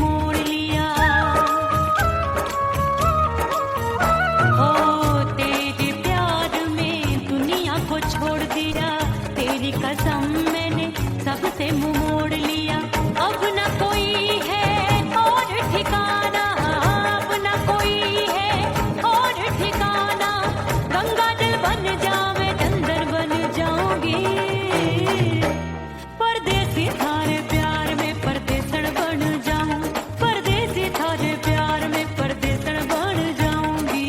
मोड़ लिया। हो तेरे प्यार में दुनिया को छोड़ दिया, तेरी कसम मैंने सबसे मुंह मोड़ लिया। अब न कोई है और ठिकाना, अब न कोई है और ठिकाना। गंगा जल बन जावे चंदन बन जाऊंगी, परदेसी थारे प्यार में परदेसन बन जाऊं, परदेसी थारे प्यार में परदेसन बन जाऊंगी।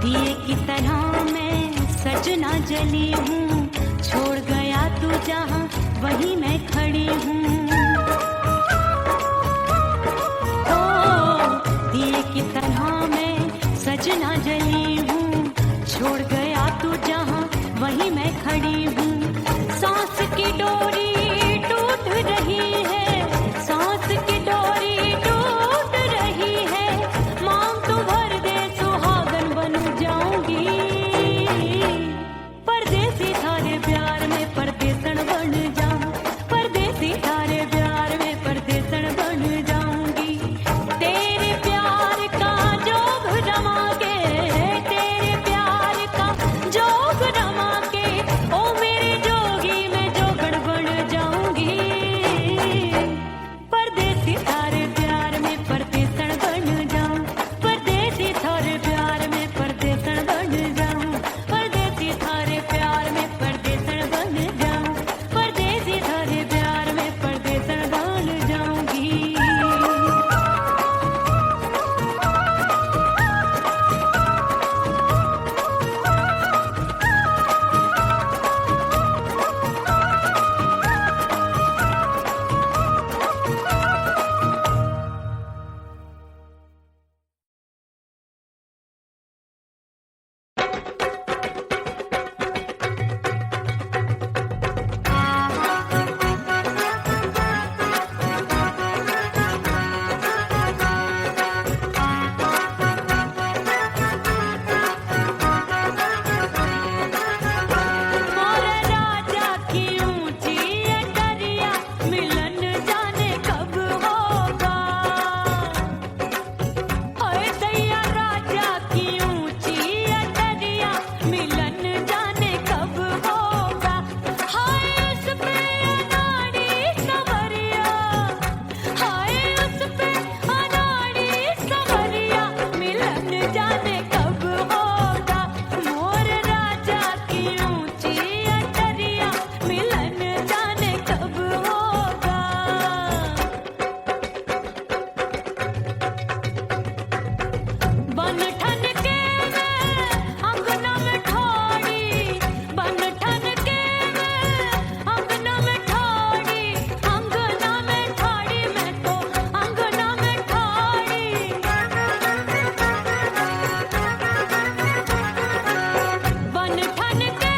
दिए की तरह मैं सजना जली हूँ, छोड़ गया तू जहाँ वहीं मैं खड़ी हूँ। ओ दिए की तरह मैं सजना जली हूँ, छोड़ गया तू जहाँ वहीं मैं खड़ी हूँ। सांस की डोरी टूट रही है, सांस की डोरी टूट रही है। मांग तू भर दे सुहागन बन जाऊंगी, परदेसी थारे प्यार में परदेसन बन जाऊं, परदेसी थारे प्यार में परदेसन बन जाऊंगी। तेरे प्यार का जोग रमा के, तेरे प्यार का जोग रमा के, ओ मेरे जोगी मैं जोगड़ बन जाऊंगी, परदेसी थारे प्यार में परदेसन बन जाऊं, परदेसी थारे प्यार में परदेसन बन जाऊं, परदेसी थारे प्यार में परदेसन बन जाऊं, परदेसी थारे प्यार में परदेसन बन जाऊंगी। मोर राजा की ऊंची अटरिया, मिलन जाने कब होगा। ओए दैया राजा की ऊंची अटरिया, मिलन जाने कब होगा। हाय उस पे अनाड़ी सवरिया, हाय उस पे अनाड़ी सवरिया, मिलन जाने कब होगा। मोर राजा की ऊंची अटरिया, मिलन जाने कब होगा। बन ठन के मैं अंगना में ठाड़ी, बन ठन के मैं अंगना में ठाड़ी, अंगना में ठाड़ी मैं तो अंगना में ठाड़ी। बन ठन के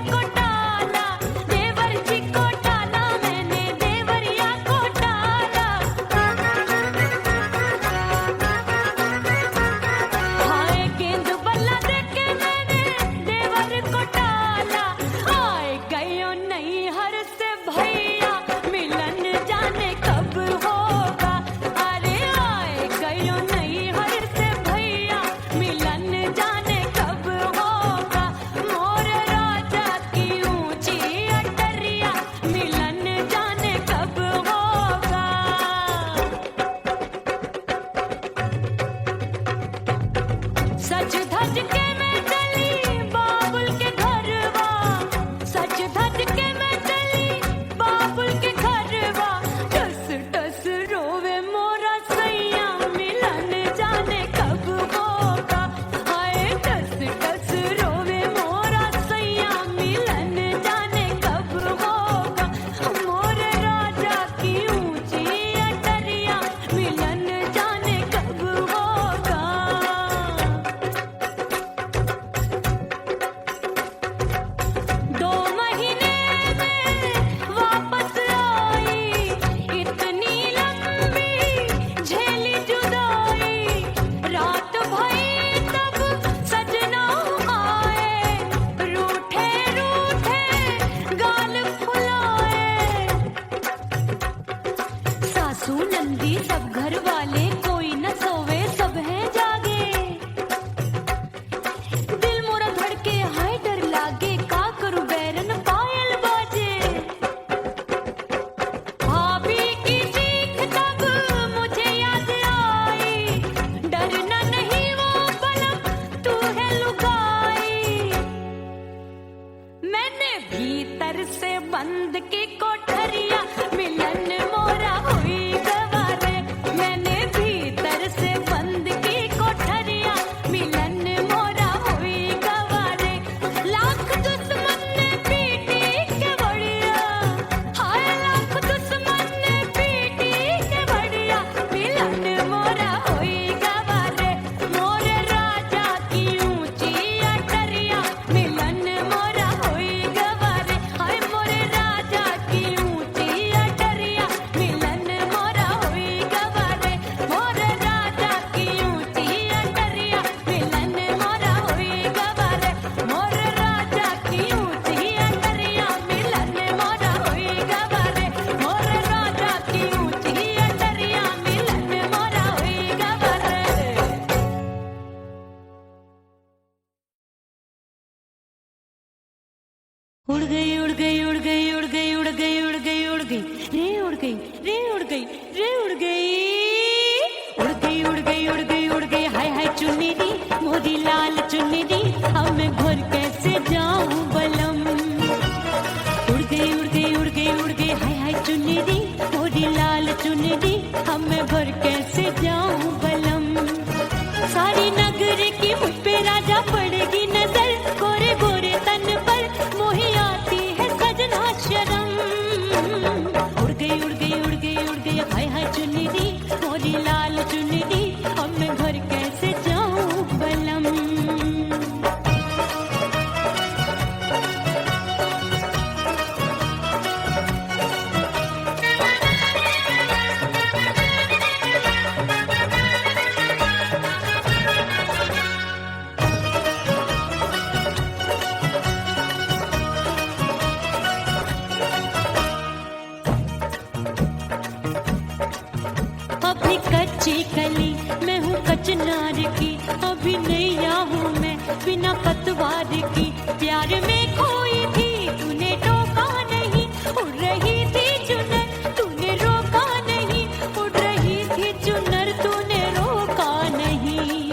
को टाला, देवर जी को टाला, मैंने देवरिया को टाला। हाय गेंद बल्ला देके मैंने देवर को टाला। आए गयो नहीं हर से भैया, मिलन जाने कब होगा। अरे आए गयो नहीं हर से भैया, मिलन जाने कब होगा। मोर राजा की ऊंची अटरिया, मिलन जाने कब होगा। सच धज के मैं चली बाबुल के घरवा, सच धज के मैं चली बाबुल के घरवा। टस टस रोवे मोरा सैया, मिलन जाने कब होगा। हाय टस टस रोवे मोरा सैया, मिलन जाने कब होगा। मोर राजा की ऊंची अटरिया, मिलन जाने कब होगा। 2 महीने में वापस आई, इतनी लंबी झेली जुदाई। रात भई तब सजना आए, रूठे रूठे गाल फुलाए। सासू नंदी सब घर वाले, कोई न सोवे सब हैं जागे। दिल मोरा धड़के हाय डर लागे, का करूं बैरन पायल बाजे। भाभी की चीख तब मुझे याद आई, डरना नहीं वो पलक तू है लुगाई। मैंने भीतर से बंद की कोठरिया, मिलन मोरा हुई गवारे। मैंने भीतर से बंद की कोठरिया, मिलन मोरा हुई गवारे। लाख दुश्मन ने पीटी के बढ़िया, हाय लाख दुश्मन ने पीटी के बढ़िया। मिलन मोरा हुई गवारे, मोरे राजा की ऊंची अटरिया, मिलन मोरा हुई गवारे। हाय मोरे राजा की ऊंची अटरिया, मिलन मोरा हुई गवारे। मोरे राजा की ऊंची अटरिया, मिलन मोरा हुई गवारे। मोरे राजा की ऊंची अटरिया, मिलन मोरा हुई गवारे। मोरे राजा की ऊंची अटरिया, मिलन मोरा हुई गवारे। उड़ गई उड़ गई उड़ गई उड़ गई उड़ गई उड़ गई उड़ गई रे उड़ गई रे उड़ गई रे उड़ गई उड़ गई उड़ गई उड़ गई उड़ गई। हाय हाय चुन्नी दी मोरी लाल चुन्नी दी, अब मैं घर कैसे जाऊं बलम। उड़ गई उड़ गई उड़ गई उड़ गई हाय हाय चुन्नी दी मोरी लाल चुन्नी दी, अब मैं घर कैसे जाऊं बलम। सारी नगर की मुझ पे राजा पड़ेगी नजर, गोरे गोरे तन पर मोही आती है सजना शर्म। उड़ गई उड़ गई उड़ गई उड़ गई हाय हाय चुन्नी दी मोरी लाल चुन्नी दी, अब मैं घर कैसे जाऊं बलम। अभी कच्ची कली मैं हूँ कचनार की, अभी नैया हूँ मैं बिना पतवार की। प्यार में खोई थी तूने टोका नहीं, उड़ रही थी चुनर तूने रोका नहीं। उड़ रही थी चुनर तूने रोका नहीं।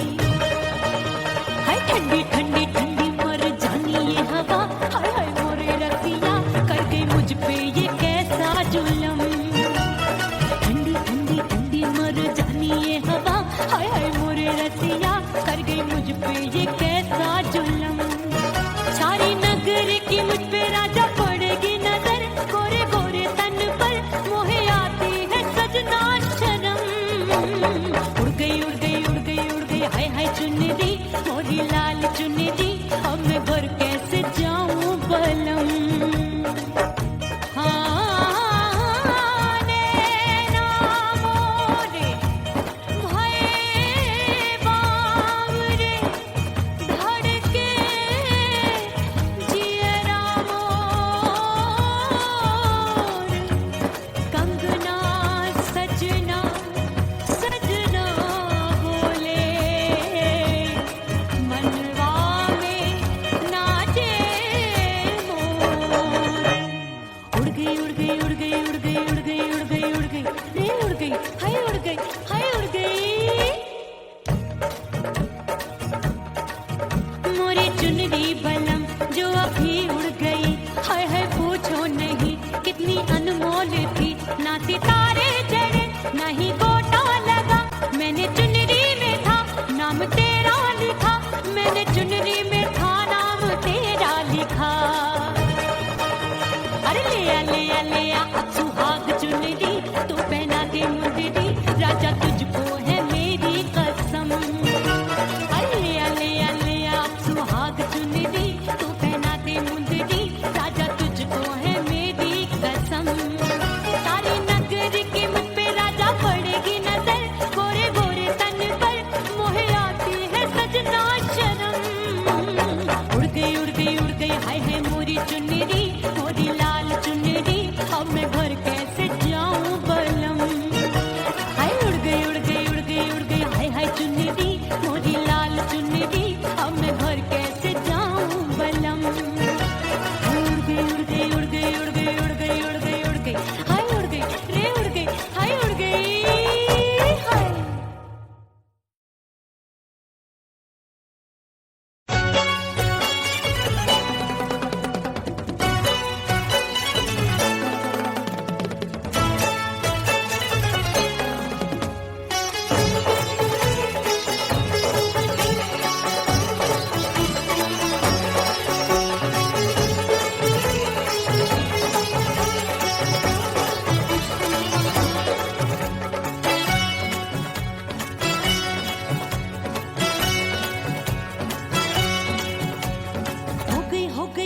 हाय ठंडी ठंडी ठंडी मर जानी ये हवा, हाय हाय मोरे रसिया कर गई मुझ पे ये कैसा जुलम। ठंडी ठंडी ठंडी मर जानी ये हवा, हाय हाय मोरे रसिया कर गई मुझ पे ये कैसा जुलम। सारी नगर मोरी चुनरी, मोरी लाल चुनरी, अब मैं घर कैसे जाऊं बलम। हाय उड़ गई उड़ गई उड़ गई उड़ गई, हाय हाय चुनरी, मोरी लाल चुनरी, अब मैं घर कैसे जाऊं बलम। उड़ गई उड़ गई उड़ गई उड़ गई उड़ गई उड़ गई उड़ गई, हाय उड़ गई रे उड़ गई, हाय उड़ गई हाय।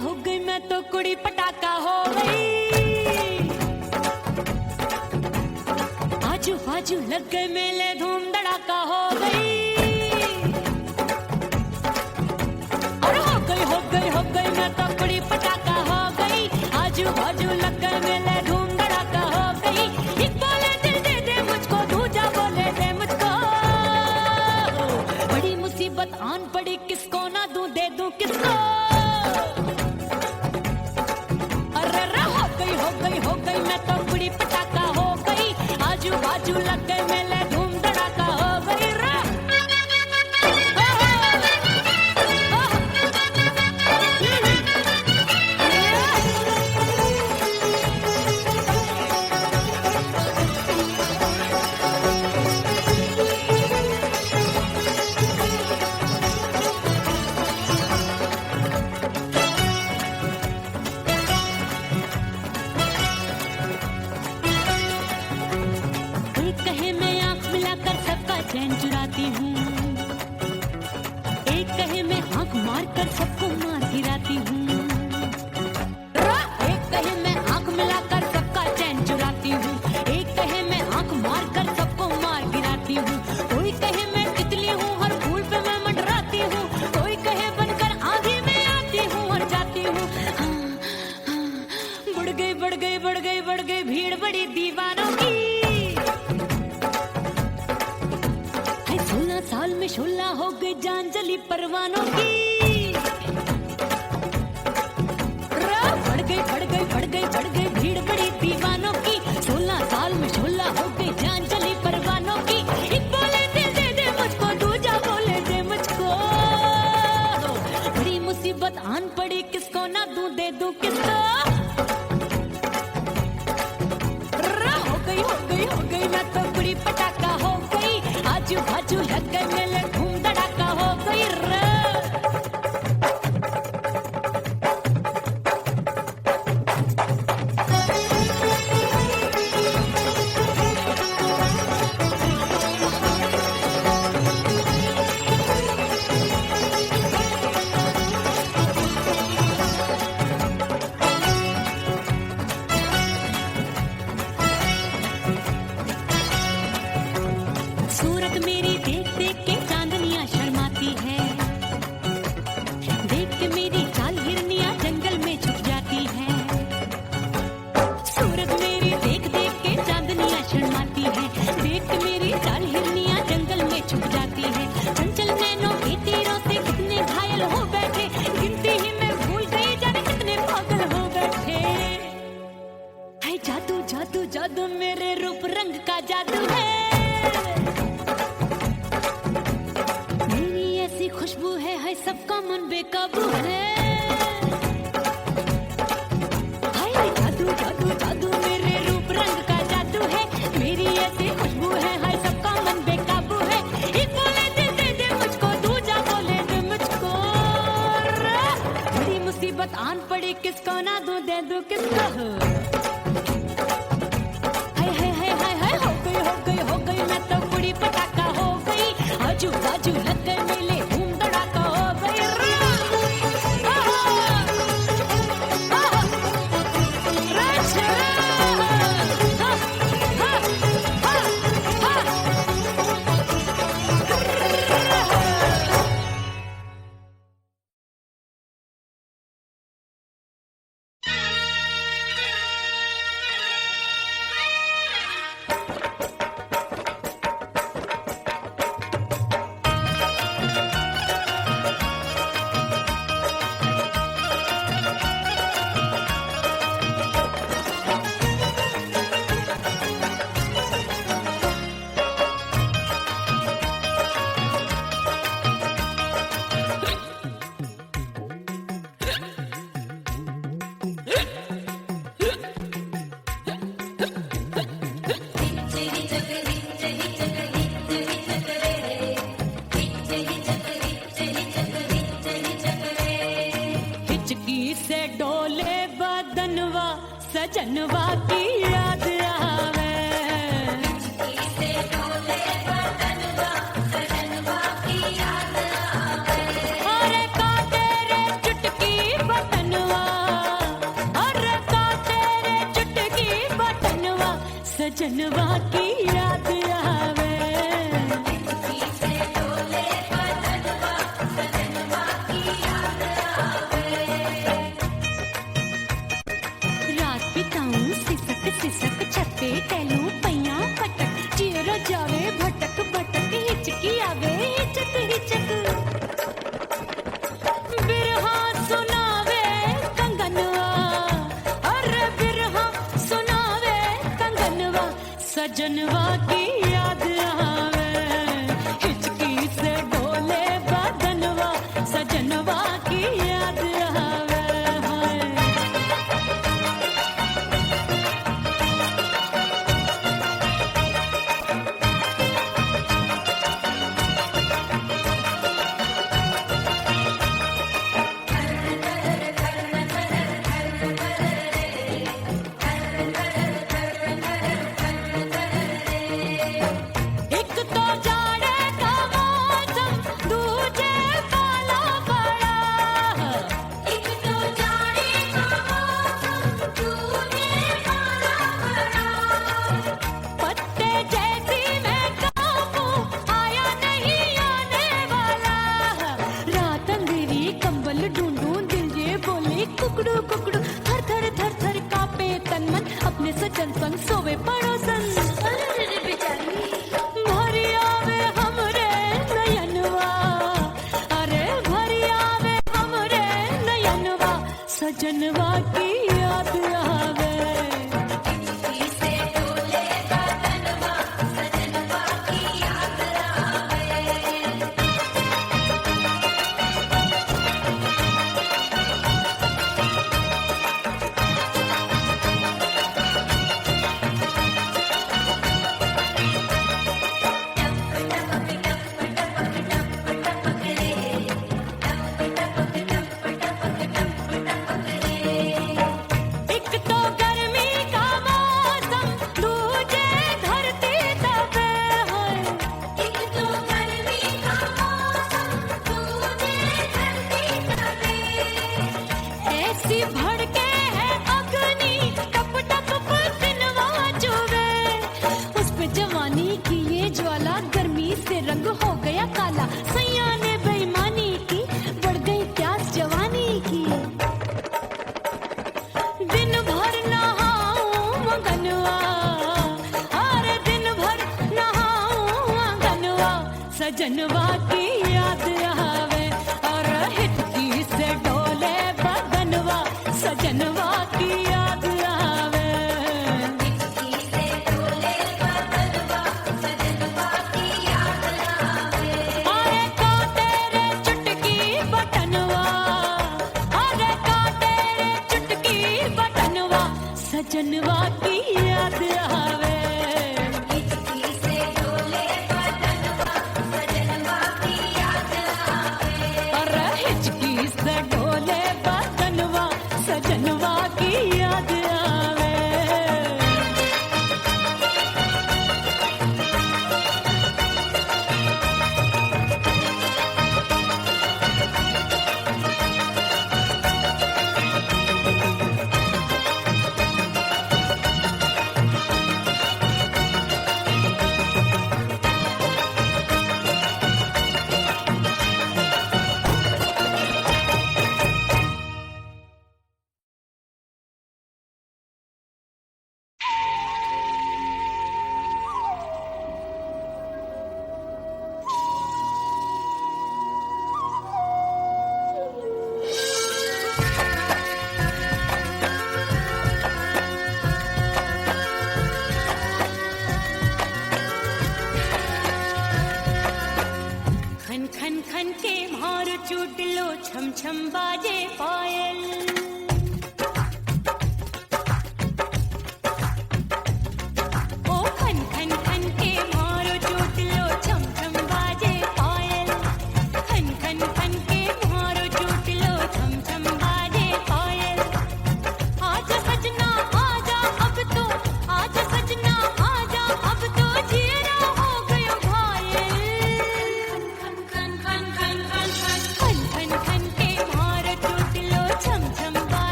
हो गई मैं तो कुड़ी पटाखा हो गई। आजू बाजू लग गए मेले, धूम धड़ाका हो गई। और हो गई मैं तो कुड़ी पटाखा हो गई। आजू बाजू लग गए मेले, धूम धड़ाका हो गई। एक बोले दिल दे दे मुझको, दूजा बोले दे मुझको। बड़ी मुसीबत आन पड़ी, किसको ना दूं दे दूं किसको। हो गई मैं तो कुड़ी पटाखा हो गई। आजू बाजू लग गए मेले, धूम धड़ाका हो गई रे। चैन चुराती हूँ, एक कहे मैं आंख मार कर सबको मार गिराती हूँ। एक कहे मैं आंख मिलाकर सबका चैन चुराती हूँ, एक कहे मैं आंख मार कर सबको मार गिराती हूँ। कोई कहे मैं तितली हूँ, हर फूल पे मैं मंडराती हूँ। कोई कहे बनकर आंधी में आती हूँ और जाती हूँ। बढ़ गई बढ़ गई बढ़ गई बढ़ गई भीड़ बड़ी दीवानों की। 16 साल में शोला हो गई, जान जली परवानों की। बढ़ गई बढ़ गई बढ़ गई बढ़ गई भीड़ बड़ी दीवानों की। 16 साल में शोला हो गई, जान जली परवानों की। एक बोले दिल दे दे मुझको, दूजा बोले दे मुझको। बड़ी मुसीबत आन पड़ी, किसको ना दूं दे दूं किसको। हो गई मैं तो कुड़ी पटाखा हो गई। आजू बाजू लग गए मेले, धूम धड़ाका हो गई रे। सूरत मेरी देख देख के चांदनियां शर्माती है। देख के मेरी चाल हिरनियां जंगल में छुप जाती है। सूरत मेरी देख देख के चांदनियां शर्माती है। देख के मेरी चाल हिरनियां जंगल में छुप जाती है। चंचल नैनों के तीरों से कितने घायल हो बैठे, गिनती ही मैं भूल गई जाने कितने पागल हो बैठे। हाय जादू जादू जादू मेरे रूप रंग का जादू है। खुशबू है, हाय सबका मन बेकाबू है। हाय जादू जादू जादू मेरे रूप रंग का जादू है। मेरी ऐसी खुशबू है, हाय सबका मन बेकाबू है। एक बोले दिल दे दे मुझको, दूजा बोले दे मुझको। बड़ी मुसीबत आन पड़ी, किसको ना दूं दे दूं किसको। हाय हाय हाय हाय हाय हो गई मैं तो कुड़ी पटाखा हो गई। आजू बाजू लग गए मेले, डोले बदनवा सजनवा की याद आवे। हिचकी से डोले बदनवा सजनवा की याद आवे। अरे का तेरे चुटकी बटनवा, अरे का तेरे चुटकी बटनवा सजनवा की याद आवे। सिसक छत्ते टैलू पैया पटक चेहरा जावे भटक भटक हिचकी आवे हिचक हिचक। बिरहा सुनावे कंगनवा, अरे बिरहा सुनावे कंगनवा सजनवा की याद आवे। हिचकी से डोले बदनवा सजनवा की याद आवे। कुकड़ू कुकड़ू थर थर थर थर कापे तन मन अपने सजन संग सोवे पड़ोसन। भरी आवे हमरे नयनवा, अरे भरी आवे हमरे नयनवा सजनवा की याद आवे। से डोले बदनवा सजनवा की याद आवे। भड़के है अग्नि टप टप पसीनवा चुवे। उस पे जवानी की ये ज्वाला गर्मी से रंग हो गया काला। सैया ने बेईमानी की बढ़ गई प्यास जवानी की। दिन भर नहाऊं मगनवा, अरे दिन भर नहाऊं मगनवा सजनवा की याद आवे। और हिचकी से डोले बदनवा सजनवा की याद आवे। हिचकी से डोले बदनवा सजनवा की याद आवे। अरे का तेरे चुटकी बटनवा, अरे का तेरे चुटकी बटनवा सजनवा की याद आवे। हिचकी से डोले बदनवा सजनवा की याद आवे। अरे हिचकी से डोले बदनवा सजनवा की याद आवे।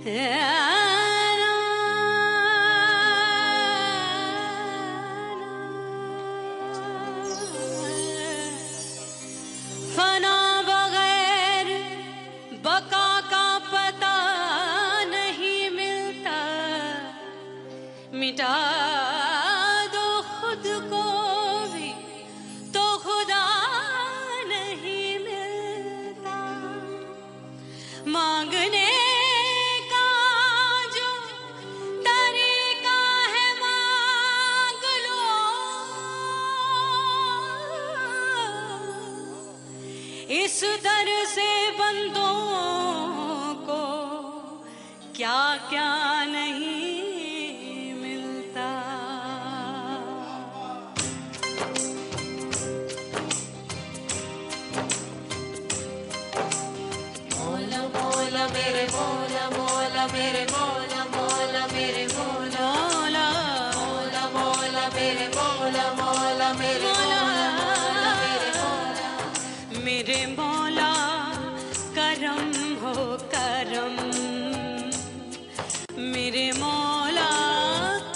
फना बगैर बका का पता नहीं मिलता, मिटा दो खुद को भी तो खुदा नहीं मिलता। मांगने का जो तरीका है मांग लो, इस दर से बंदों को क्या क्या नहीं मिलता। मौला मौला मेरे मौला मौला मेरे मौला मौला मेरे मौला मौला मौला मेरे मौला मौला मेरे मौला मेरे मौला मेरे मौला करम हो करम, मेरे मौला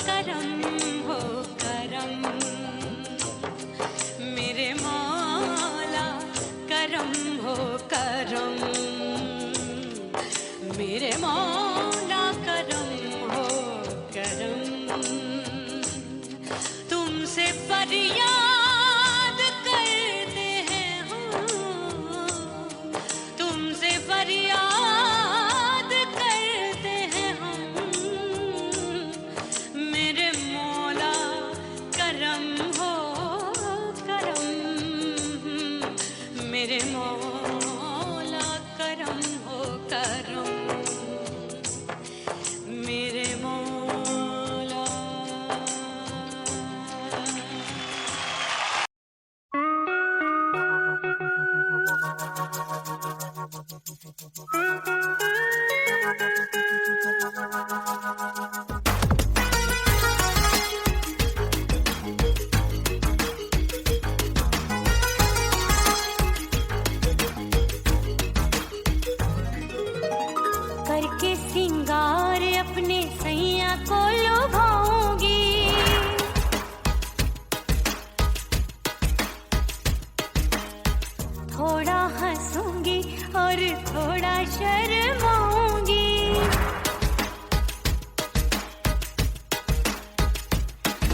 करम हो करम, मेरे मौला करम हो करम, मेरे मौला करम हो करम। तुमसे फरियाद करते हैं हम, तुमसे फरियाद करते हैं हम, मेरे मौला करम हो करम, मेरे मौला करम हो करम, मेरे मौला। करके सिंगार अपने सैया को लुभाऊंगी, थोड़ा हंसूंगी और थोड़ा शर्माऊंगी।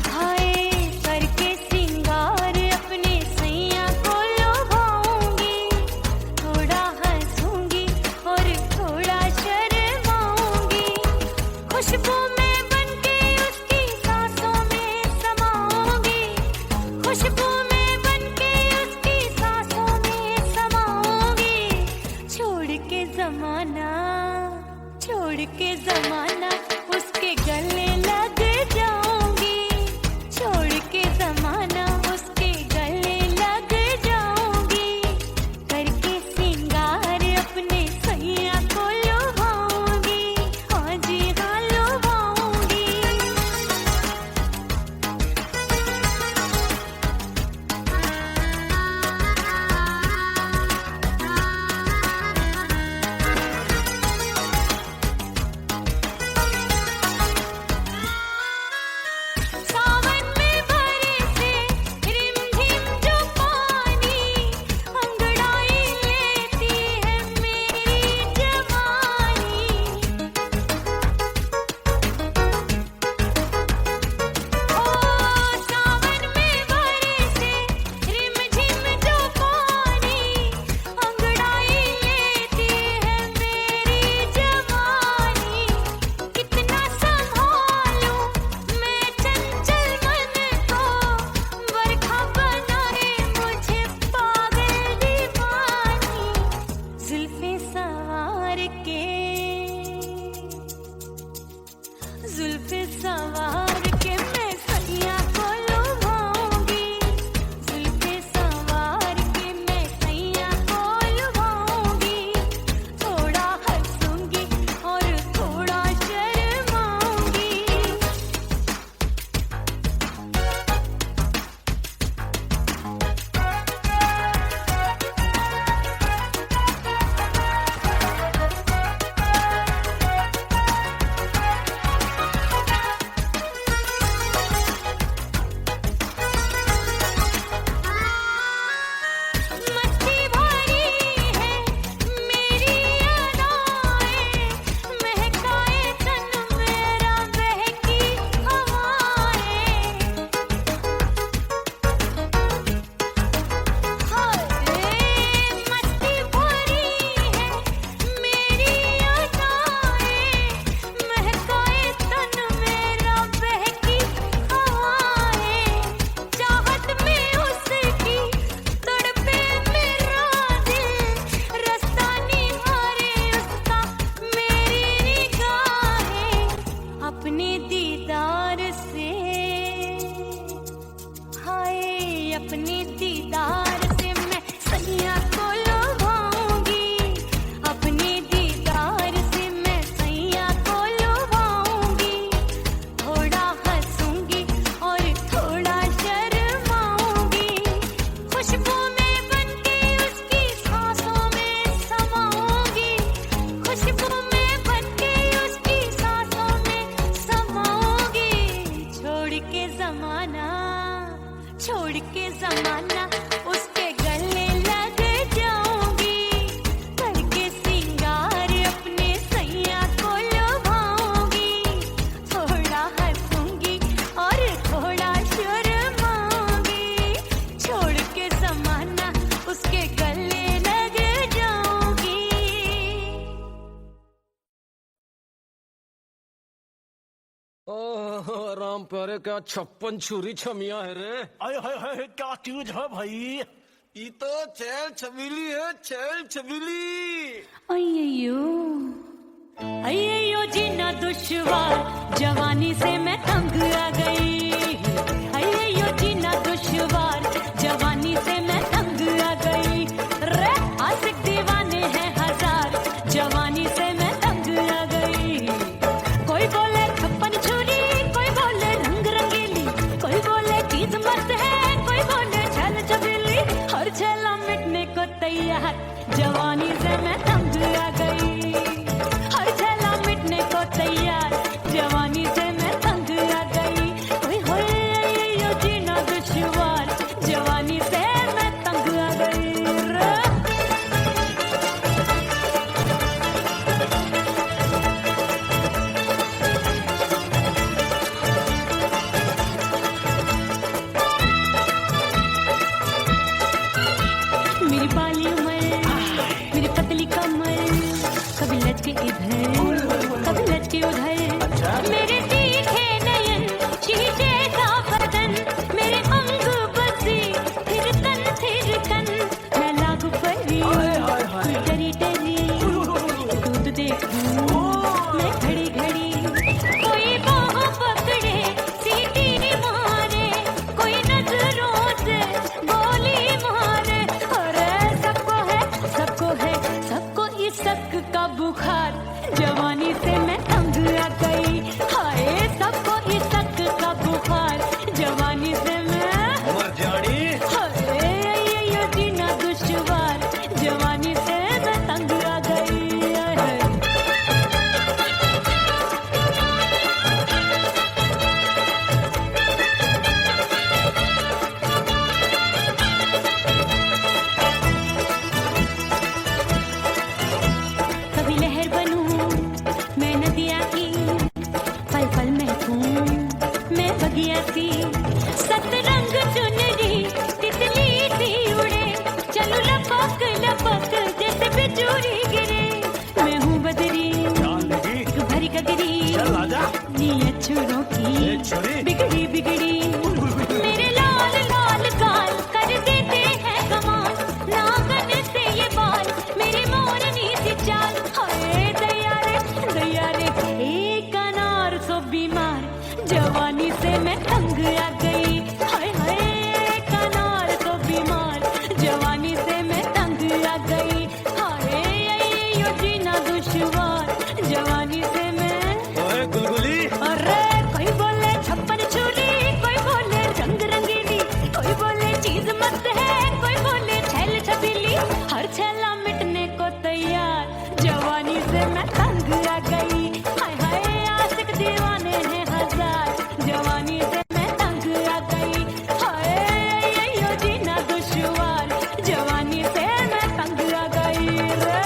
हाय करके सिंगार अपने सैया को लुभाऊंगी, थोड़ा हंसूंगी और थोड़ा शर्माऊंगी। खुशबू में बनके उसकी सांसों में समाऊंगी, खुशबू में बनके उसकी सांसों में समाऊंगी। छोड़ के जमाना, छोड़ के जमाना उसके गले लग जाऊंगी, छोड़ के जमाना उसके गले लग जाऊंगी। करके सिंगार अपने सैया को लुभाऊंगी, हाँ जी हाँ लुभाऊंगी। ओह राम प्यारे, क्या 56 छुरी छमिया है रे। आय हाय हाय, क्या चीज है भाई? ये तो चैल छबीली है, चैल छबीली। अय्यो अय्यो जीना दुश्वार, जवानी से मैं तंग आ गई। अय्यो जीना दुश्वार, जवानी से मैं तंग आ गई। रे आशिक दीवाने हैं हजार, जवानी से मैं तंग आ गई। कोई बोले 56 छुरी, कोई बोले रंग रंगीली, कोई बोले चीज मस्त है, कोई बोले छल छबीली। हर छेला मिटने को तैयार, जवानी से मैं तंग आ गई। हर छेला मिटने को तैयार, जवानी से मैं तंग आ गई। ओए होए यो जीना दुश्वार, जवानी से मैं तंग आ गई रे। मेरी बाली उमर, मेरी पतली कमर, कभी लचके इधर, कभी लचके उधर। मेरे तीखे नयन, शीशे का बदन, मेरे अंग बसे थिरकन थिरकन। मैं लागू परी, डरी डरी, दूध देखूं मैं घड़ी घड़ी। कोई बाहों पकड़े, सीटी मारे, कोई नजरों से गोली मारे। अरे सबको है, सबको है, सबको इश्क का बुखार, जवानी से मैं तंग आ गई। हाय सबको इश्क का बुखार, जवानी से मैं मर जानी। हाय ये जीना दुश्वार, जवानी से मैं तंग आ गई। हाय। कभी लहर बनूं मैं नदिया की, पल पल महकूं मैं बगिया सी। सतरंग चुनरी तितली सी उड़े, चलूं लपक लपक जैसे बिजुरी गिरे। मैं हूँ बदरी जान लगी, एक भरी गगरी, चल आजा। नीयत छुरों ये की छुरी। बिगड़ी बिगड़ी। मेरे लाल लाल गाल कर देते हैं कमाल, नागन से ये बाल मेरी मोरनी सी चाल। हाय दैया रे एक अनार सो बीमार, जवानी से मैं तंग आ गई। हाय हाय एक अनार सो बीमार, जवानी से मैं तंग आ गई। हाय यो जीना दुश्वार, जवानी से मैं। ओए गुलगुली, अरे कोई बोले 56 छुरी, कोई बोले रंग रंगीली, कोई बोले चीज मस्त है, कोई बोले छल छबीली। हर छेला मिटने को तैयार, जवानी से मैं तंग आ गई। हाय हाय आशिक दीवाने हैं हजार, जवानी से मैं तंग आ गई। हाय यो जीना दुश्वार, जवानी से मैं तंग आ गई रे।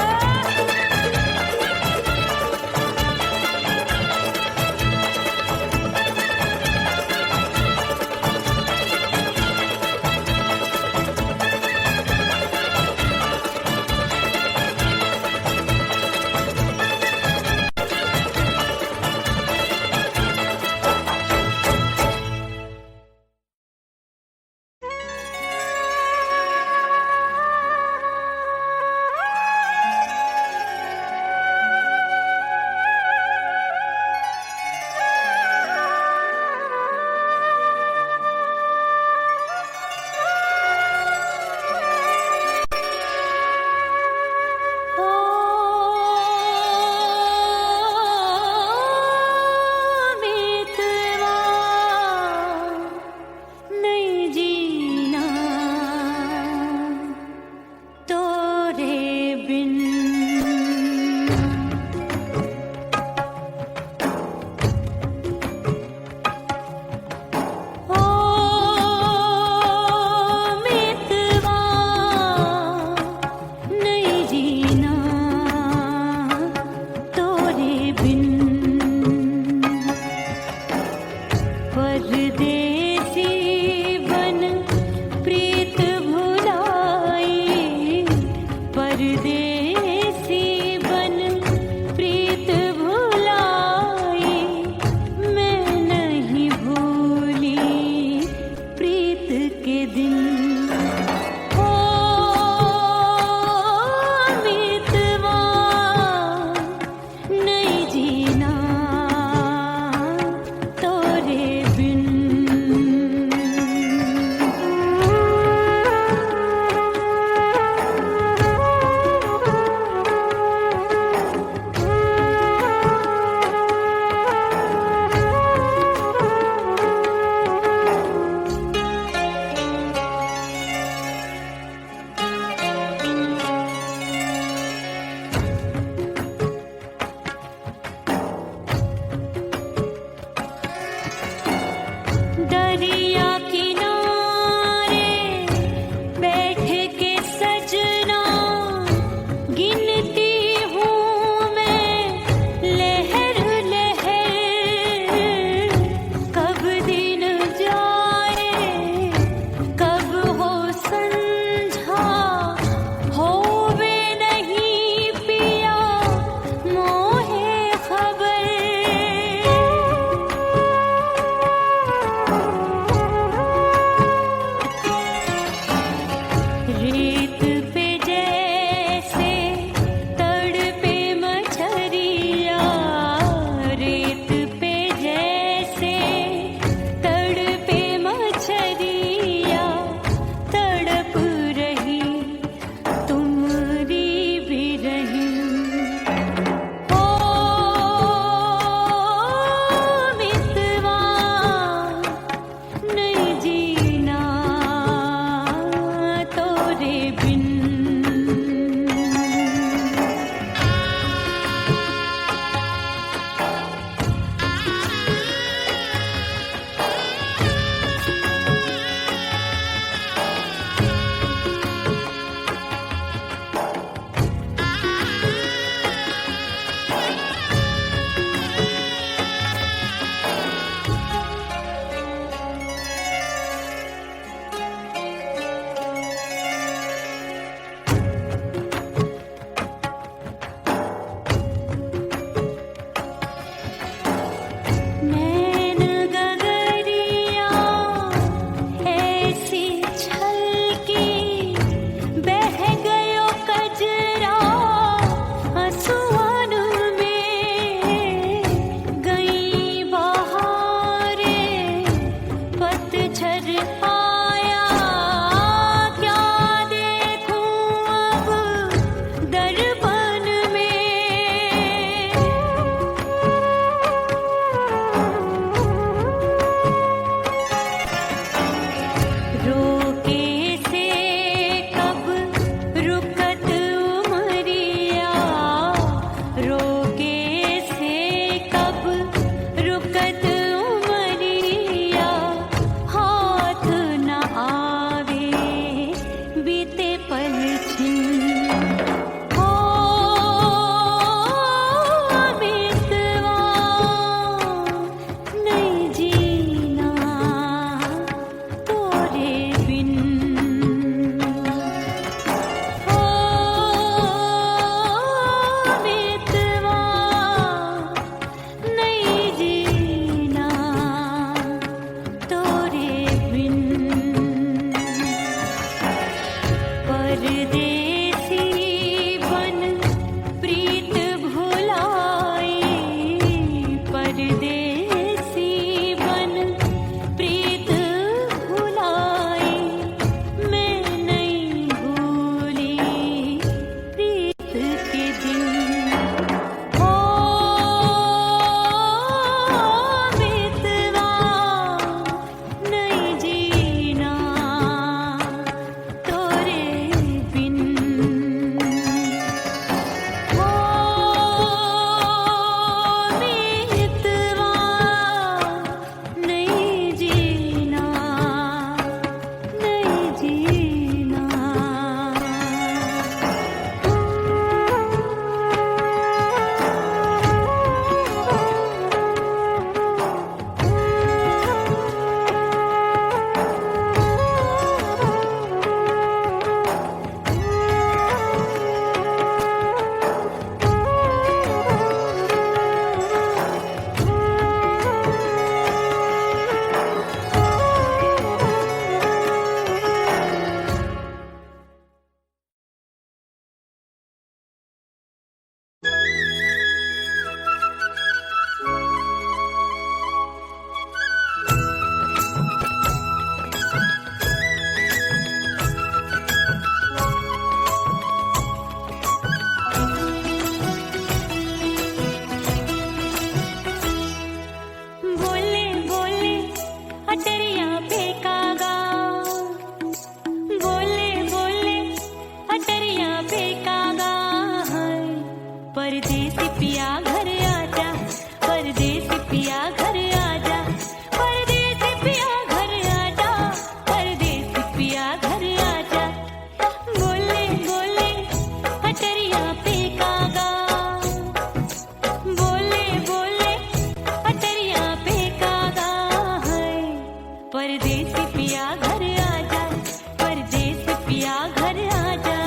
परदेसी पिया घर आजा, परदेसी पिया घर आजा, परदेसी पिया घर आजा, परदेसी पिया घर आजा। बोले बोले अटरिया पे कागा, बोले बोले अटरिया पे कागा है। परदेसी पिया घर आजा, परदेसी पिया घर आजा।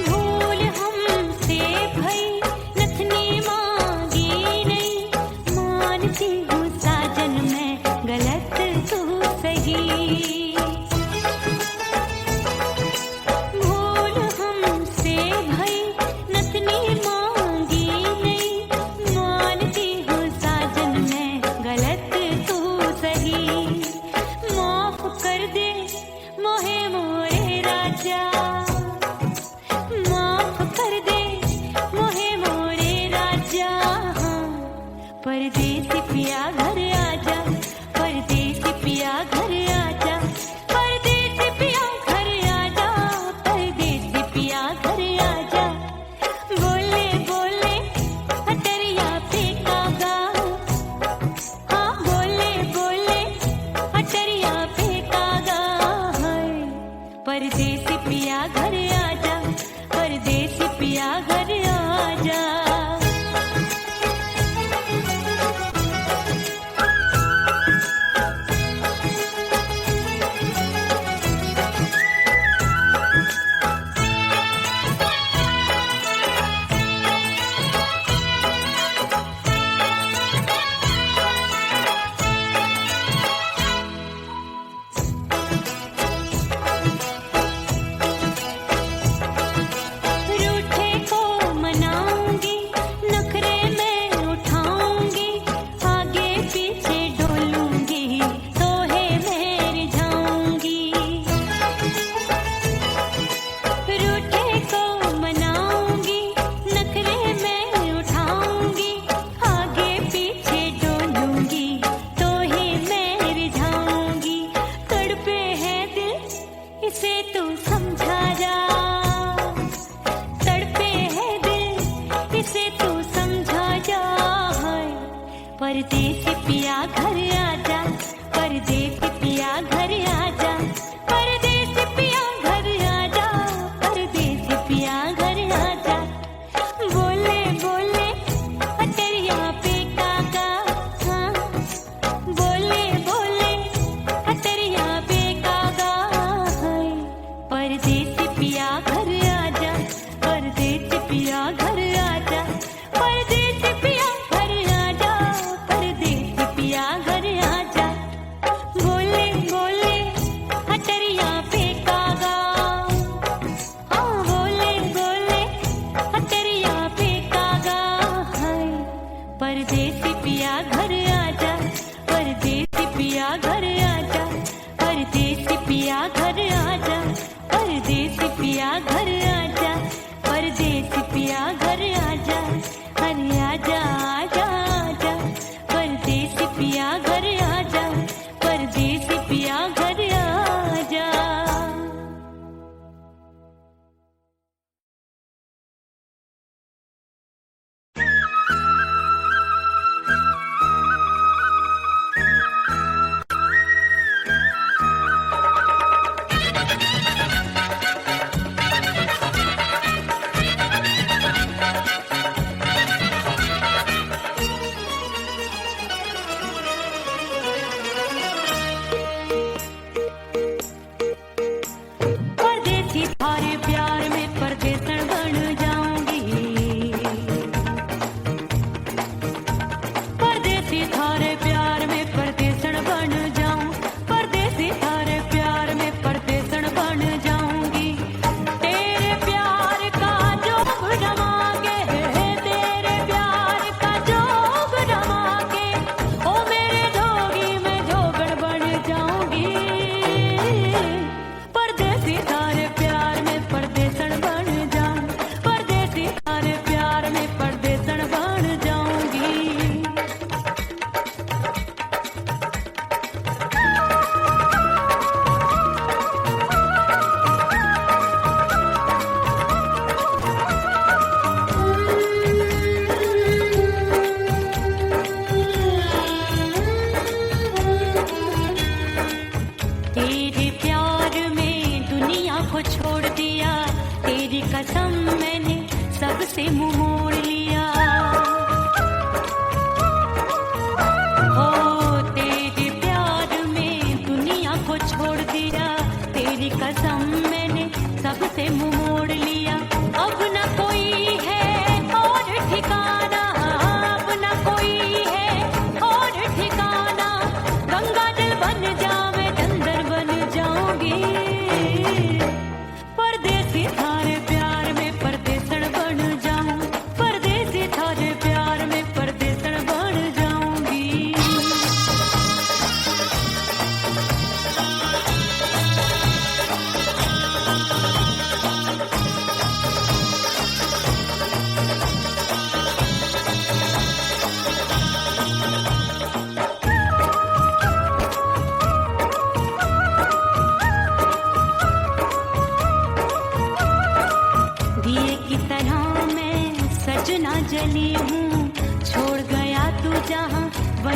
भूल हमसे भई नथनी मांगी नहीं, मानती हूँ साजन मैं गलत तू सही। भूल हमसे भई नथनी मांगी नहीं, मानती हूँ साजन मैं गलत तू सही। माफ कर दे मोहे मोरे राजा, माफ कर दे मोहे मोरे राजा। परदेसी पिया घर आजा, परदेसी पिया घर आजा, परदेसी पिया घर आजा, परदेसी पिया घर आजा। बोले बोले अटरिया पे कागा, हाँ बोले बोले अटरिया पे कागा है। परदेसी पिया घर आजा, परदेसी पिया घर आजा। रूठे को मनाऊंगी, नखरे में उठाऊंगी, आगे पीछे डोलूंगी, तोहे मैं रिझाऊंगी। रूठे को मनाऊंगी, नखरे में उठाऊंगी, आगे पीछे डोलूंगी, तोहे मैं रिझाऊंगी। तड़पे है दिल इसे तू समझा जा, तड़पे है दिल इसे तू समझा जा। परदेसी पिया घर आजा, परदेसी पिया घर आजा, परदेसी पिया घर आजा, परदेसी पिया घर आजा। बोले बोले अटरिया पे कागा, हाँ बोले बोले अटरिया पे कागा है। परदेसी पिया घर आजा, परदेसी पिया घर आजा, परदेसी पिया घर आजा, परदेसी पिया घर आजा। बोले बोले अटरिया पे कागा,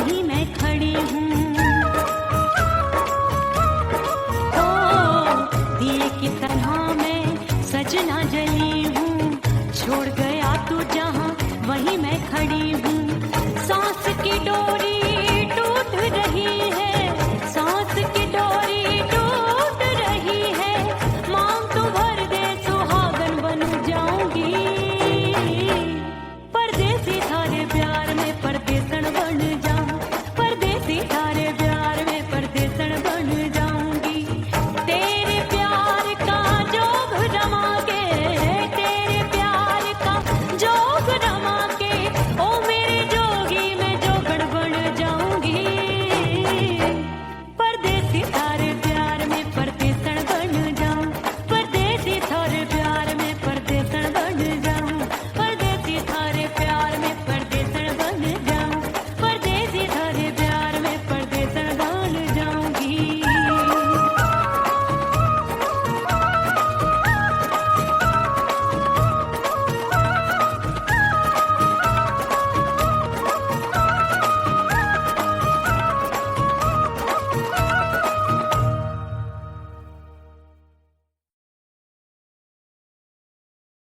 वहीं मैं खड़ी हूँ।